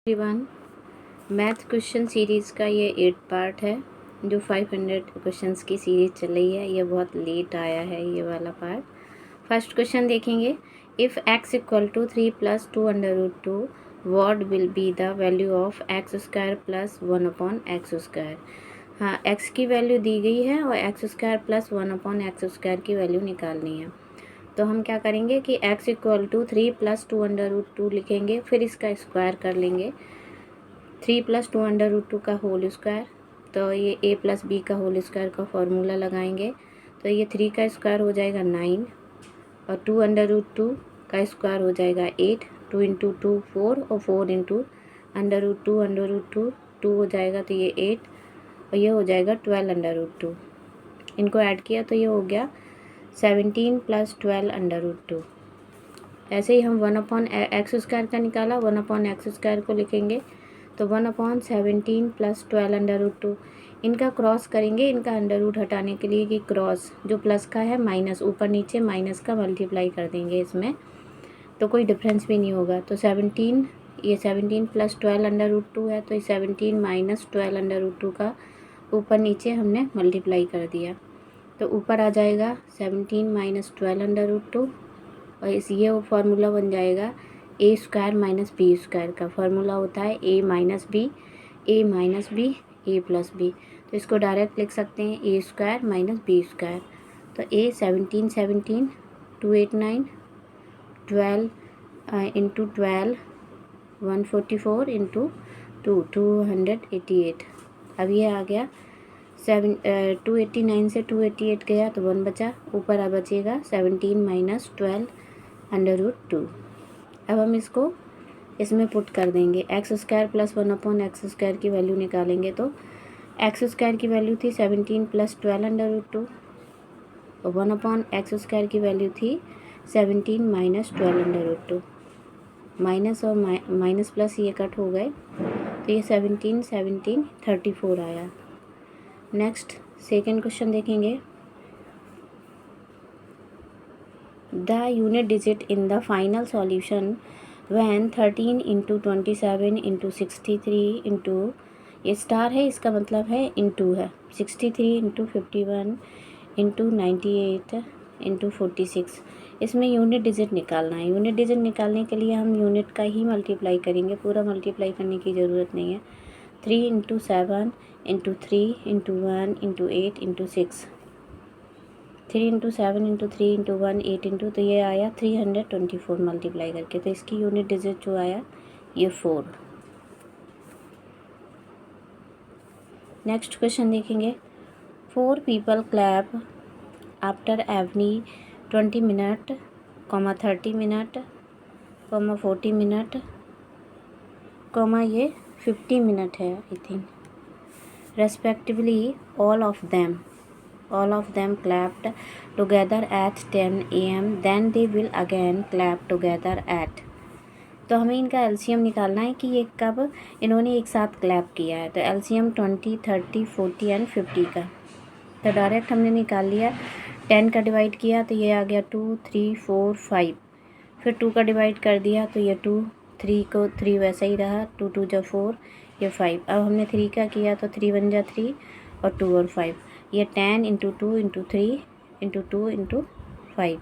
Everyone, math question series का ये 8 part है जो 500 क्वेश्चंस की सीरीज़ चल रही है। ये बहुत लेट आया है ये वाला पार्ट। फर्स्ट क्वेश्चन देखेंगे, if x equal to 3 plus 2 under root 2 what will be the value of x square plus 1 upon x square. हाँ, x की वैल्यू दी गई है और x square plus 1 upon x square की वैल्यू निकालनी है। तो हम क्या करेंगे कि x equal to 3 plus 2 under root 2 लिखेंगे, फिर इसका स्क्वायर कर लेंगे। 3 प्लस 2 अंडर रूट 2 का होल स्क्वायर, तो ये a प्लस बी का होल स्क्वायर का फॉर्मूला लगाएंगे। तो ये 3 का स्क्वायर हो जाएगा 9 और 2 अंडर रूट 2 का स्क्वायर हो जाएगा 8। 2 इंटू 2 4 और 4 इंटू अंडर रूट 2 हो जाएगा, तो ये 8 और ये हो जाएगा 12 अंडर रूट 2। इनको ऐड किया तो ये हो गया 17 प्लस 12 अंडर रूट 2। ऐसे ही हम 1 अपॉन एक्स स्क्वायर का निकाला, 1 अपॉन एक्स स्क्वायर को लिखेंगे तो 1 अपॉन 17 प्लस 12 अंडर रूट 2। इनका क्रॉस करेंगे, इनका अंडर रूट हटाने के लिए कि क्रॉस जो प्लस का है माइनस, ऊपर नीचे माइनस का मल्टीप्लाई कर देंगे इसमें, तो कोई डिफरेंस भी नहीं होगा। तो 17, ये 17 प्लस 12 अंडर रूट 2 है, तो ये 17 माइनस 12 अंडर रूट 2 का ऊपर नीचे हमने मल्टीप्लाई कर दिया, तो ऊपर आ जाएगा 17 माइनस 12 अंडर रूट 2 और ये वो फार्मूला बन जाएगा ए स्क्वायर माइनस बी स्क्वायर का फार्मूला होता है ए माइनस बी ए प्लस बी। तो इसको डायरेक्ट लिख सकते हैं ए स्क्वायर माइनस बी स्क्वायर। तो ए 17 289 12 इंटू 12 144 इंटू 288। अब ये आ गया 289 से 288 गया तो 1 बचा, ऊपर अब बचेगा 17 माइनस 12 अंडर रूट 2। अब हम इसको इसमें पुट कर देंगे, x square plus 1 upon x square की वैल्यू निकालेंगे। तो एक्स स्क्वायर की वैल्यू थी 17 प्लस 12 अंडर रूट 2 और 1 अपॉन एक्स स्क्वायर की वैल्यू थी 17 माइनस 12 अंडर रूट 2। माइनस और माइनस प्लस ये कट हो गए, तो ये 17 34 आया। नेक्स्ट सेकेंड क्वेश्चन देखेंगे, the unit digit in the final solution when 13 into 27 into 63 into, ये स्टार है इसका मतलब है इंटू है, 63 इंटू 51 इंटू 98 इंटू 46। इसमें यूनिट डिजिट निकालना है। यूनिट डिजिट निकालने के लिए हम यूनिट का ही मल्टीप्लाई करेंगे, पूरा मल्टीप्लाई करने की ज़रूरत नहीं है। 3 into 7 into 3 into 1 into 8 into 6, 3 into 7 into 3 into 1 8 into, तो ये आया 324 मल्टीप्लाई करके। तो इसकी यूनिट डिजिट जो आया ये 4। नेक्स्ट क्वेश्चन देखेंगे, 4 people clap after every 20 minute, 30 minute, 40 minute, ये 50 मिनट है I think, respectively all of them clapped together at 10 AM, then they will again clap together at। तो हमें इनका एलसीएम निकालना है कि ये कब इन्होंने एक साथ क्लैप किया है। तो एलसीएम 20 30 40 एंड 50 का, तो डायरेक्ट हमने निकाल लिया। 10 का डिवाइड किया तो ये आ गया 2 3 4 5, फिर 2 का डिवाइड कर दिया तो ये 2, 3 को 3 वैसा ही रहा, 2 2 जा 4, ये 5। अब हमने 3 का किया तो 3 1 जा 3 और 2 और 5, ये 10 into 2 into 3 into 2 into 5।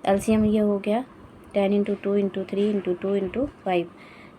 LCM ये हो गया 10 into 2 into 3 into 2 into 5,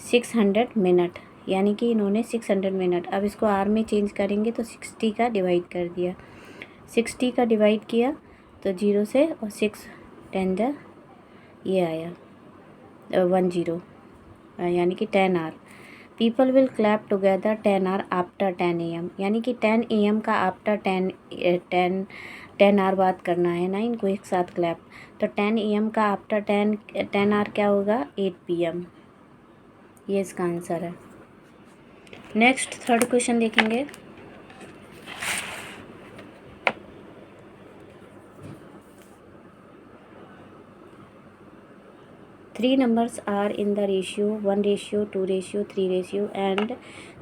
600 minute, यानी कि इन्होंने 600 मिनट। अब इसको आर में चेंज करेंगे तो 60 का डिवाइड कर दिया, 60 का डिवाइड किया तो 0 से और 6 10 जा ये आया 10, यानी कि 10 आर। पीपल विल क्लैप टुगेदर 10 आर आफ्टर 10 AM, यानी कि 10 AM का आफ्टर 10 आर बात करना है ना इनको एक साथ क्लैप। तो 10 AM का आफ्टर 10 आर क्या होगा 8 PM, ये इसका आंसर है। नेक्स्ट थर्ड क्वेश्चन देखेंगे, three numbers are in the ratio 1 ratio 2 ratio 3 ratio and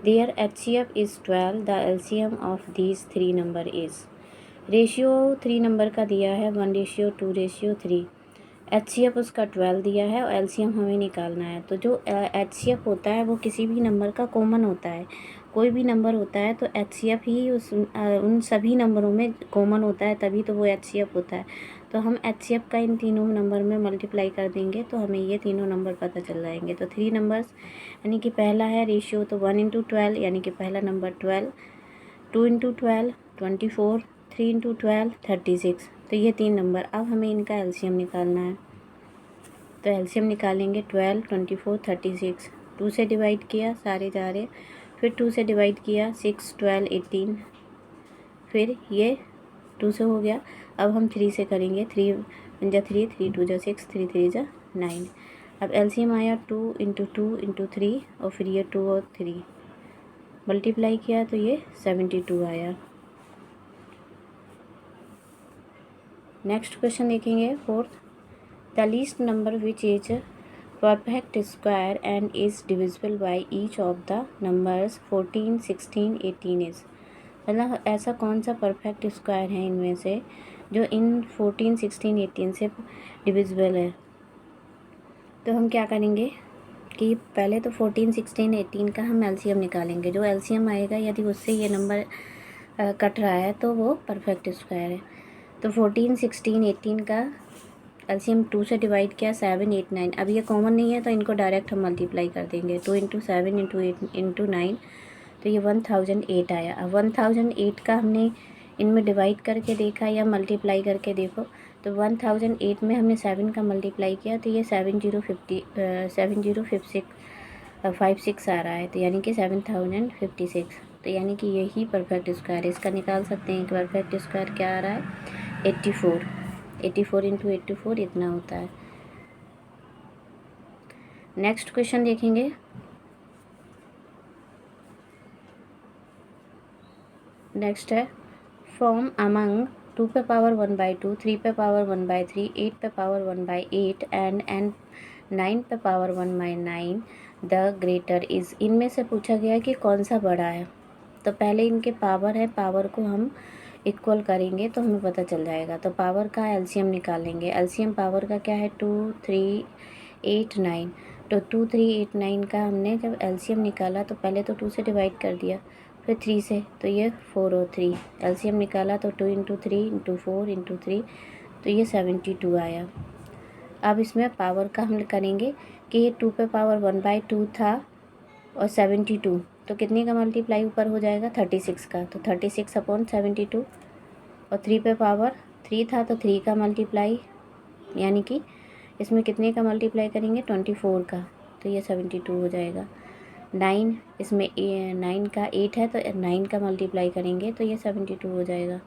their HCF is 12. The LCM of these three number is। Ratio 3 number का दिया है 1 रेशियो 2 रेशियो 3, HCF उसका 12 दिया है और LCM हमें निकालना है। तो जो HCF होता है वो किसी भी नंबर का कॉमन होता है। कोई भी नंबर होता है तो HCF ही उन सभी नंबरों में कॉमन होता है, तभी तो वो HCF होता है। तो हम HCF का इन तीनों नंबर में मल्टीप्लाई कर देंगे तो हमें ये तीनों नंबर पता चल जाएंगे। तो 3 नंबर्स, यानी कि पहला है रेशियो तो 1/12, यानी कि पहला नंबर 12, 2/12 24, 3/12 36। तो ये 3 नंबर। अब हमें इनका LCM निकालना है। तो LCM निकालेंगे 12, 24, 36। 2 से डिवाइड किया, सारे जा रहे, फिर 2 से डिवाइड किया, 6, 12, 18, फिर ये 2 से हो गया। अब हम 3 से करेंगे, 3 1 जा 3, 3 2 जा 6, 3 3 जा 9। अब LCM आया 2 × 2 × 3 और फिर ये 2 और 3 मल्टीप्लाई किया तो ये 72 आया। नेक्स्ट क्वेश्चन देखेंगे, fourth. The least number which is perfect square and is divisible by each of the numbers 14, 16, 18 is. मतलब ऐसा कौन सा परफेक्ट स्क्वायर है इनमें से जो इन 14, 16, 18 से डिविजिबल है। तो हम क्या करेंगे कि पहले तो 14, 16, 18 का हम LCM निकालेंगे। जो LCM आएगा यदि उससे ये नंबर कट रहा है तो वो परफेक्ट स्क्वायर है। तो 14, 16, 18 का LCM 2 से डिवाइड किया, 7, 8, 9। अब ये कॉमन नहीं है तो इनको डायरेक्ट हम मल्टीप्लाई कर देंगे। 2 × 7 × 8 × 9, तो ये 1008 आया। अब 1008 का हमने इनमें डिवाइड करके देखा या मल्टीप्लाई करके देखो। तो 1008 में हमने 7 का मल्टीप्लाई किया तो ये 7056 आ रहा है। तो यानी कि 7056। तो यानी कि यही परफेक्ट स्क्वायर है। इसका निकाल सकते हैं कि परफेक्ट स्क्वायर क्या आ रहा है, 84। 84 × 84 इतना होता है। नेक्स्ट क्वेश्चन देखेंगे। नेक्स्ट है, फ्रॉम अमंग 2 पे पावर 1/2, 3 पे पावर 1/3, 8 पे पावर 1/8 एंड 9 पे पावर 1/9 द ग्रेटर इज़। इनमें से पूछा गया कि कौन सा बड़ा है। तो पहले इनके पावर है, पावर को हम इक्वल करेंगे तो हमें पता चल जाएगा। तो पावर का LCM निकालेंगे। LCM पावर का क्या है, 2, 3, 8, 9। तो 2, 3, 8, 9 का हमने जब LCM निकाला तो पहले तो 2 से डिवाइड कर दिया, फिर 3 से, तो ये 4 और 3। LCM निकाला तो 2 × 3 × 4 × 3, तो ये 72 आया। अब इसमें पावर का हम करेंगे कि ये 2 पे पावर 1/2 था और 72, तो कितने का मल्टीप्लाई ऊपर हो जाएगा, 36 का। तो 36/72। और 3 पे पावर 3 था तो 3 का मल्टीप्लाई, यानी कि इसमें कितने का मल्टीप्लाई करेंगे, 24 का, तो ये 72 हो जाएगा। 9, इसमें 9 का 8 है तो 9 का मल्टीप्लाई करेंगे तो ये 72 हो जाएगा।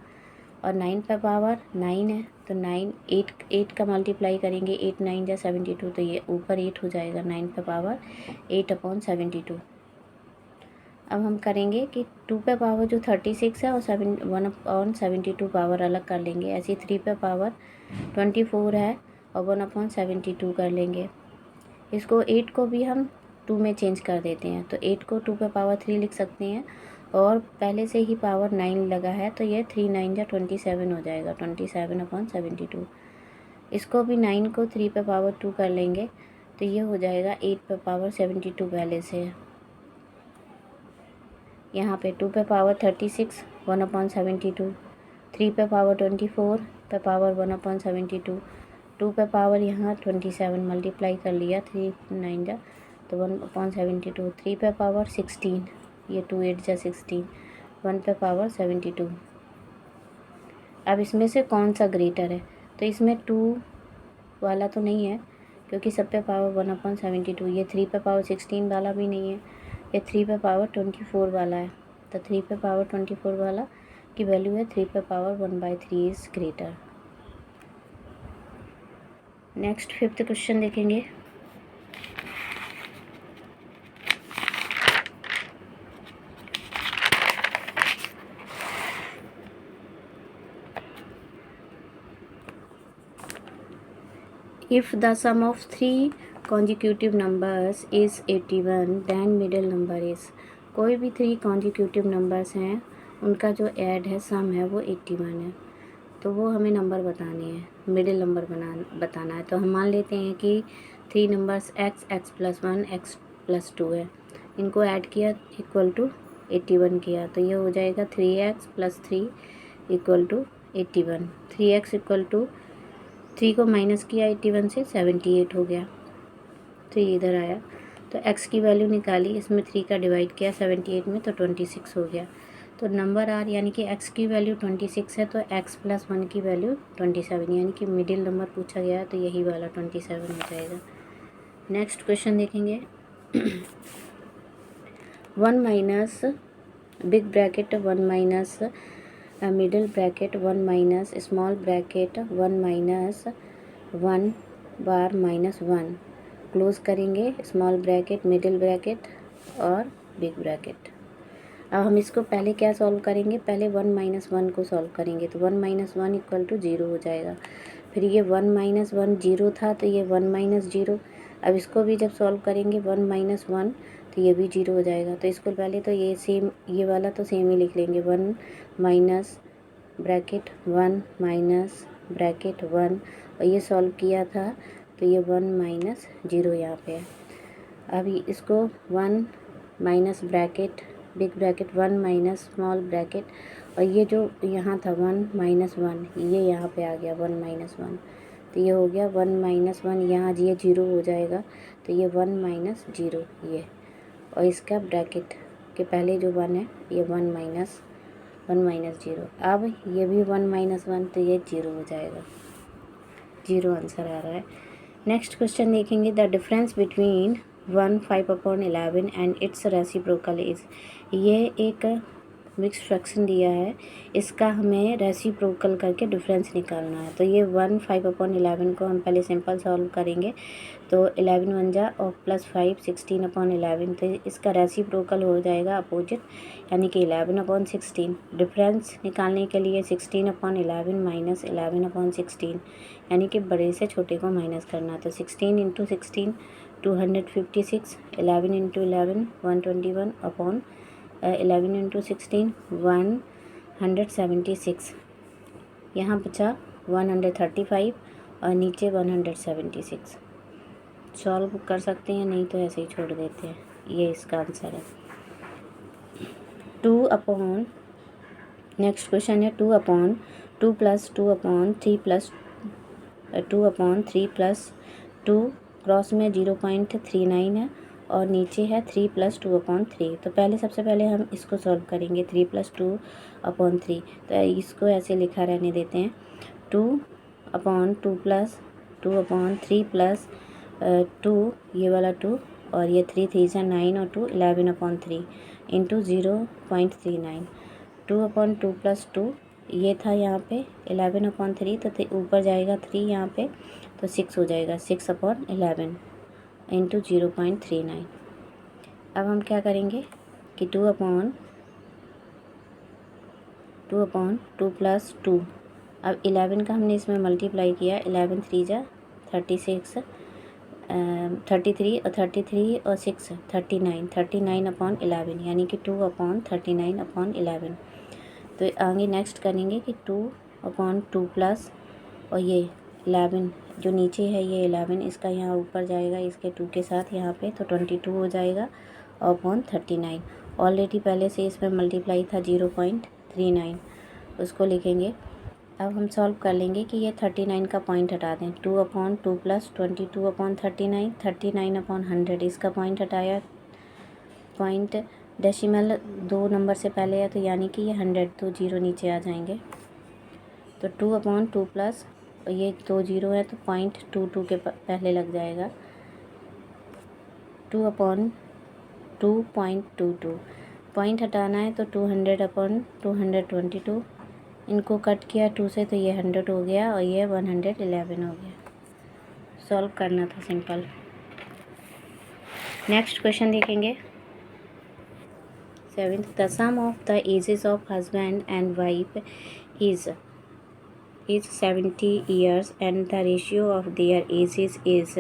और 9 पे पावर 9 है तो 9 8 का मल्टीप्लाई करेंगे, 8 9 जा 72, तो ये ऊपर 8 हो जाएगा। 9 पे पावर 8/72। अब हम करेंगे कि 2 पे पावर जो 36 है और 1/72 पावर अलग कर लेंगे। ऐसे 3 पे पावर 24 है और 1/72 कर लेंगे। इसको 8 को भी हम 2 में चेंज कर देते हैं। तो 8 को 2 पे पावर 3 लिख सकते हैं और पहले से ही पावर 9 लगा है तो ये 3 9 जा 27 हो जाएगा, 27/72। इसको भी 9 को 3 पे पावर 2 कर लेंगे तो ये हो जाएगा 8 पे पावर 72 पहले से है। यहाँ पे 2 पे पावर 36 1/72, 3 पे पावर 24 पे पावर 1/72, 2 पे पावर यहाँ 27 मल्टीप्लाई कर लिया, 3 9 जा तो 1/72, 3 पे पावर 16, ये 2 8 जा 16, 1 पे पावर 72। अब इसमें से कौन सा ग्रेटर है, तो इसमें 2 वाला तो नहीं है क्योंकि सब पे पावर 1/72। ये 3 पे पावर 16 वाला भी नहीं है, ये 3 पे पावर 24 वाला है। तो 3 पे पावर 24 वाला की वैल्यू है 3 पे power 1/3 is greater. Next 5th question देखेंगे। If the sum of 3 consecutive numbers is 81 then middle number is। कोई भी 3 consecutive numbers हैं उनका जो ऐड है सम है वो 81 है। तो वो हमें नंबर बताने हैं, मिडिल नंबर बताना है। तो हम मान लेते हैं कि 3 नंबर्स x+1 x+2 है, इनको ऐड किया इक्वल टू 81 किया, तो ये हो जाएगा 3x+3 equal to 81। 3x equal to 3 को माइनस किया 81 से 78 हो गया, 3 इधर आया, तो x की वैल्यू निकाली, इसमें 3 का डिवाइड किया 78 में, तो 26 हो गया। तो नंबर आर यानी कि x की वैल्यू 26 है, तो x+1 की वैल्यू 27, यानी कि मिडिल नंबर पूछा गया है, तो यही वाला 27 हो जाएगा। नेक्स्ट क्वेश्चन देखेंगे। 1 minus big bracket 1 minus middle bracket 1 minus small bracket 1 minus 1 बार -1 क्लोज करेंगे, स्मॉल ब्रैकेट मिडिल ब्रैकेट और बिग ब्रैकेट। अब हम इसको पहले क्या सॉल्व करेंगे, पहले 1 - 1 को सॉल्व करेंगे, तो 1 - 1 इक्वल टू 0 हो जाएगा। फिर ये 1 - 1 0 था, तो ये 1 - 0। अब इसको भी जब सॉल्व करेंगे 1 - 1, तो ये भी 0 हो जाएगा। तो इसको पहले तो ये सेम, ये वाला तो सेम ही लिख लेंगे, 1 माइनस ब्रैकेट 1 माइनस ब्रैकेट 1, और ये सॉल्व किया था, तो ये 1 - 0 यहाँ पे है। अभी इसको 1 minus bracket big bracket 1 minus small bracket, और ये जो यहाँ था 1 - 1, ये यहाँ पे आ गया 1 - 1, तो ये हो गया 1 - 1, यहाँ ये 0 हो जाएगा, तो ये 1 - 0 ये, और इसका ब्रैकेट के पहले जो 1 है ये 1 - 0। अब ये भी 1 - 1, तो ये 0 हो जाएगा, 0 आंसर आ रहा है। नेक्स्ट क्वेश्चन देखेंगे। The difference between 1 5/11 and it's reciprocal is. ये एक मिक्स फ्रैक्शन दिया है, इसका हमें रेसिप्रोकल करके डिफरेंस निकालना है। तो ये 1 5/11 को हम पहले सिंपल सॉल्व करेंगे, तो 11 1 जा और +5 16/11, तो इसका रेसिप्रोकल हो जाएगा अपोजिट, यानी कि 11/16। डिफरेंस निकालने के लिए 16/11 माइनस 11/16, यानी कि बड़े से छोटे को माइनस करना। तो 16 × 16 256, 11 × 11 121 अपॉन 11 × 16 176। यहाँ बचा 135 और नीचे 176। सॉल्व कर सकते हैं, नहीं तो ऐसे ही छोड़ देते हैं। ये इसका आंसर है। 2 नेक्स्ट क्वेश्चन है 2/2 + 2/3 + 2/3 + 2 क्रॉस में 0.39 है, और नीचे है 3 + 2/3। तो पहले सबसे पहले हम इसको सॉल्व करेंगे, 3 + 2/3, तो इसको ऐसे लिखा रहने देते हैं, 2/2 + 2/3 + 2, ये वाला 2, और ये 3 3 जा 9 और 2 11/3 इंटू 0.39। 2/2 + 2 ये था यहाँ पे 11/3, तो ऊपर जाएगा 3 यहाँ पे, तो 6 हो जाएगा, 6/11 इंटू 0.39। अब हम क्या करेंगे कि 2/2 + 2, अब 11 का हमने इसमें मल्टीप्लाई किया, 11 3 जा 36, 33 और 33 और 6 39, 39/11, यानी कि 2/39/11। तो आगे नेक्स्ट करेंगे कि 2/2 प्लस, और ये 11 जो नीचे है ये 11, इसका यहाँ ऊपर जाएगा इसके 2 के साथ यहाँ पे, तो 22 हो जाएगा अपॉन 39। ऑलरेडी पहले से इसमें मल्टीप्लाई था 0.39, उसको लिखेंगे। अब हम सॉल्व कर लेंगे कि ये 39 का पॉइंट हटा दें, 2/2 + 22/39, 39/100, इसका पॉइंट हटाया, पॉइंट डेसिमल 2 नंबर से पहले है, तो यानी कि ये 100, तो 0 नीचे आ जाएंगे। तो 2/2 प्लस, और ये 2 0 है, तो 0.22 के पहले लग जाएगा, 2/2.22। पॉइंट हटाना है तो 200/222, इनको कट किया 2 से, तो ये 100 हो गया, और ये 111 हो गया। सॉल्व करना था सिंपल। नेक्स्ट क्वेश्चन देखेंगे। 7th, the sum of the ages of husband and wife is 70 years, and the ratio of their ages is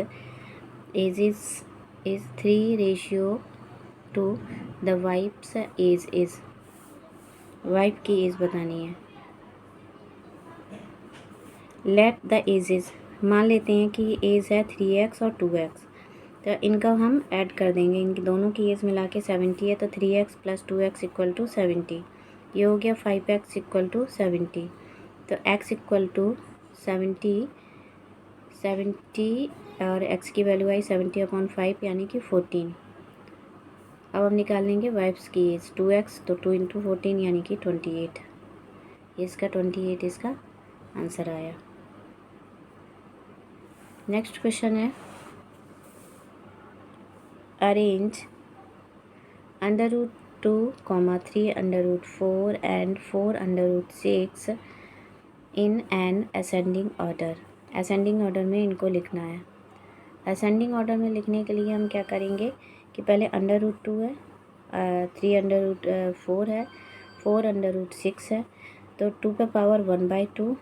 3:2। the wife's age is, wife की एज बतानी है। लेट द एजेस, मान लेते हैं कि as है 3x और 2x, तो इनका हम ऐड कर देंगे, इनकी दोनों की एज मिला के 70 है, तो 3x + 2x = 70। ये हो गया 5x = 70। तो x = 70 और x की वैल्यू आई 70/5 यानी कि 14। अब हम निकाल लेंगे वाइफ्स की एज 2x, तो 2 × 14 यानी कि 28। इसका 28 इसका आंसर आया। नेक्स्ट क्वेश्चन है arrange √2, 3 √4 and 4 √6 in an ascending order. Ascending order में इनको लिखना है। असेंडिंग ऑर्डर में लिखने के लिए हम क्या करेंगे कि पहले √2 है, 3 √4 है, 4 √6 है, तो 2⁻1/2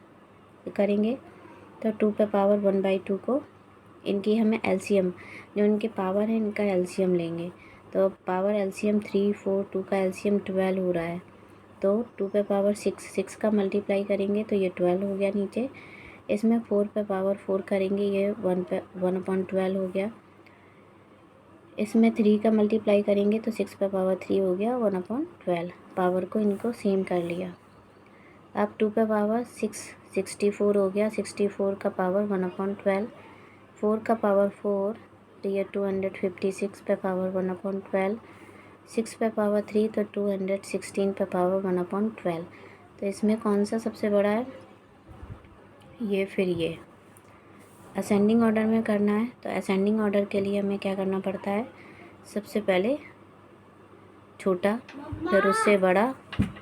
करेंगे। तो 2⁻1/2 को इनकी हमें एलसीएम, जो इनके पावर है इनका एलसीएम लेंगे। तो पावर एलसीएम 3, 4, 2 का एलसीएम 12 हो रहा है। तो 2⁻6 का मल्टीप्लाई करेंगे तो ये 12 हो गया नीचे। इसमें 4⁻4 करेंगे, ये 1/12 हो गया। इसमें 3 का मल्टीप्लाई करेंगे तो 6⁻3 हो गया 1/12। पावर को इनको सेम कर लिया। अब 2⁻6 64 हो गया, 64 का पावर 1/12, 4 का पावर 4, तो ये 256/1/12, 6/3 तो 216/1/12। तो इसमें कौन सा सबसे बड़ा है, ये फिर ये असेंडिंग ऑर्डर में करना है। तो असेंडिंग ऑर्डर के लिए हमें क्या करना पड़ता है, सबसे पहले छोटा फिर उससे बड़ा